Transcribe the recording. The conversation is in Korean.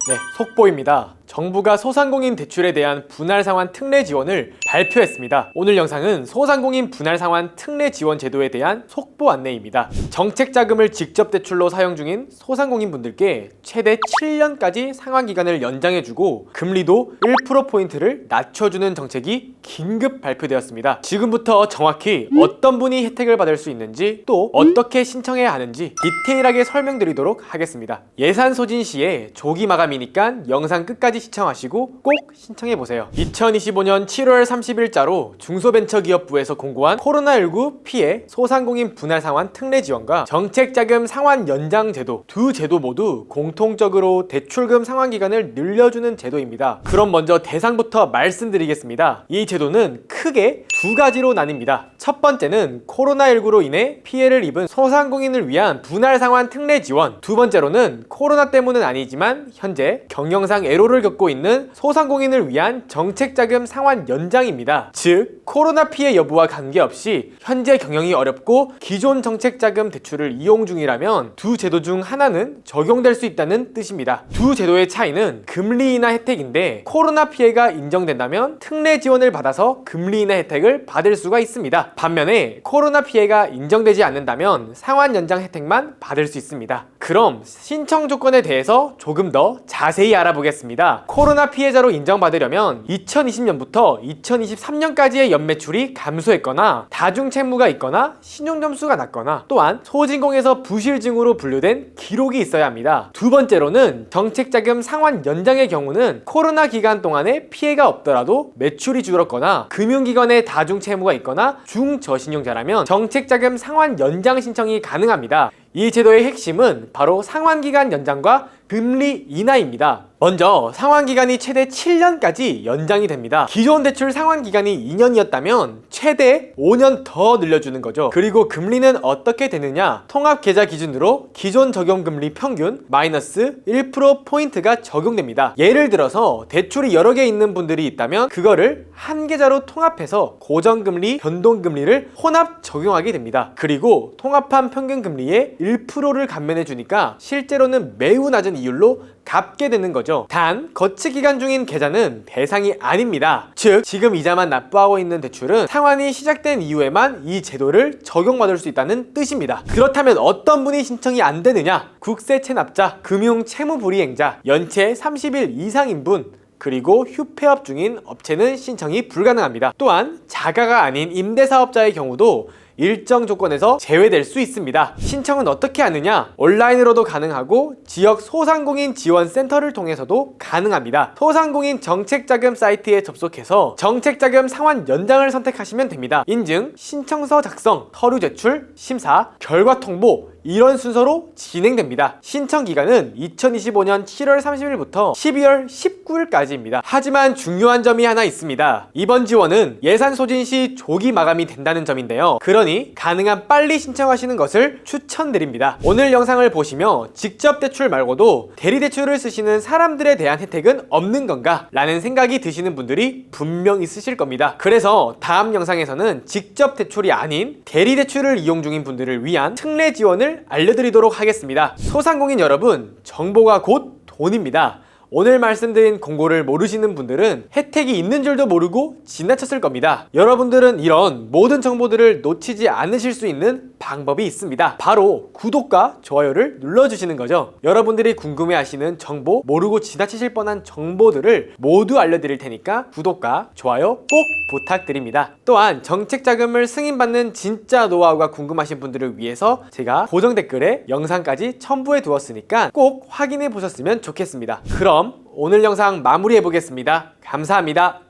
네, 속보입니다. 정부가 소상공인 대출에 대한 분할 상환 특례 지원을 발표했습니다. 오늘 영상은 소상공인 분할 상환 특례 지원 제도에 대한 속보 안내입니다. 정책 자금을 직접 대출로 사용 중인 소상공인 분들께 최대 7년까지 상환 기간을 연장해주고 금리도 1%포인트를 낮춰주는 정책이 긴급 발표되었습니다. 지금부터 정확히 어떤 분이 혜택을 받을 수 있는지 또 어떻게 신청해야 하는지 디테일하게 설명드리도록 하겠습니다. 예산 소진 시에 조기 마감이니까 영상 끝까지 시청하시고 꼭 신청해보세요. 2025년 7월 30일자로 중소벤처기업부에서 공고한 코로나19 피해 소상공인 분할 상환 특례 지원과 정책자금 상환 연장 제도 두 제도 모두 공통적으로 대출금 상환 기간을 늘려주는 제도입니다. 그럼 먼저 대상부터 말씀드리겠습니다. 이 제도는 크게 두 가지로 나뉩니다. 첫 번째는 코로나19로 인해 피해를 입은 소상공인을 위한 분할 상환 특례 지원, 두 번째로는 코로나 때문은 아니지만 현재 경영상 애로를 겪고 있는 소상공인을 위한 정책자금 상환 연장입니다. 즉 코로나 피해 여부와 관계없이 현재 경영이 어렵고 기존 정책자금 대출을 이용 중이라면 두 제도 중 하나는 적용될 수 있다는 뜻입니다. 두 제도의 차이는 금리 인하 혜택인데 코로나 피해가 인정된다면 특례 지원을 받아서 금리 인하 혜택을 받을 수가 있습니다. 반면에 코로나 피해가 인정되지 않는다면 상환 연장 혜택만 받을 수 있습니다. 그럼 신청 조건에 대해서 조금 더 자세히 알아보겠습니다. 코로나 피해자로 인정받으려면 2020년부터 2023년까지의 연매출이 감소했거나 다중채무가 있거나 신용점수가 낮거나 또한 소진공에서 부실증으로 분류된 기록이 있어야 합니다. 두 번째로는 정책자금 상환 연장의 경우는 코로나 기간 동안에 피해가 없더라도 매출이 줄었거나 금융기관에 다중채무가 있거나 중저신용자라면 정책자금 상환 연장 신청이 가능합니다. 이 제도의 핵심은 바로 상환기간 연장과 금리 인하입니다. 먼저 상환기간이 최대 7년까지 연장이 됩니다. 기존 대출 상환기간이 2년이었다면 최대 5년 더 늘려주는 거죠. 그리고 금리는 어떻게 되느냐? 통합계좌 기준으로 기존 적용금리 평균 마이너스 1%포인트가 적용됩니다. 예를 들어서 대출이 여러 개 있는 분들이 있다면 그거를 한 계좌로 통합해서 고정금리, 변동금리를 혼합 적용하게 됩니다. 그리고 통합한 평균금리에 1%를 감면해 주니까 실제로는 매우 낮은 이율로 갚게 되는 거죠. 단 거치 기간 중인 계좌는 대상이 아닙니다. 즉 지금 이자만 납부하고 있는 대출은 상환이 시작된 이후에만 이 제도를 적용받을 수 있다는 뜻입니다. 그렇다면 어떤 분이 신청이 안 되느냐? 국세 체납자, 금융 채무 불이행자, 연체 30일 이상인 분, 그리고 휴폐업 중인 업체는 신청이 불가능합니다. 또한 자가가 아닌 임대사업자의 경우도 일정 조건에서 제외될 수 있습니다. 신청은 어떻게 하느냐? 온라인으로도 가능하고 지역 소상공인 지원 센터를 통해서도 가능합니다. 소상공인 정책자금 사이트에 접속해서 정책자금 상환 연장을 선택하시면 됩니다. 인증, 신청서 작성, 서류 제출, 심사, 결과 통보 이런 순서로 진행됩니다. 신청 기간은 2025년 7월 30일부터 12월 19일까지입니다. 하지만 중요한 점이 하나 있습니다. 이번 지원은 예산 소진 시 조기 마감이 된다는 점인데요. 그러니 가능한 빨리 신청하시는 것을 추천드립니다. 오늘 영상을 보시며 직접 대출 말고도 대리 대출을 쓰시는 사람들에 대한 혜택은 없는 건가? 라는 생각이 드시는 분들이 분명 있으실 겁니다. 그래서 다음 영상에서는 직접 대출이 아닌 대리 대출을 이용 중인 분들을 위한 특례 지원을 알려드리도록 하겠습니다. 소상공인 여러분, 정보가 곧 돈입니다. 오늘 말씀드린 공고를 모르시는 분들은 혜택이 있는 줄도 모르고 지나쳤을 겁니다. 여러분들은 이런 모든 정보들을 놓치지 않으실 수 있는 방법이 있습니다. 바로 구독과 좋아요를 눌러주시는 거죠. 여러분들이 궁금해하시는 정보, 모르고 지나치실 뻔한 정보들을 모두 알려드릴 테니까 구독과 좋아요 꼭 부탁드립니다. 또한 정책자금을 승인받는 진짜 노하우가 궁금하신 분들을 위해서 제가 고정 댓글에 영상까지 첨부해 두었으니까 꼭 확인해 보셨으면 좋겠습니다. 그럼 오늘 영상 마무리해 보겠습니다. 감사합니다.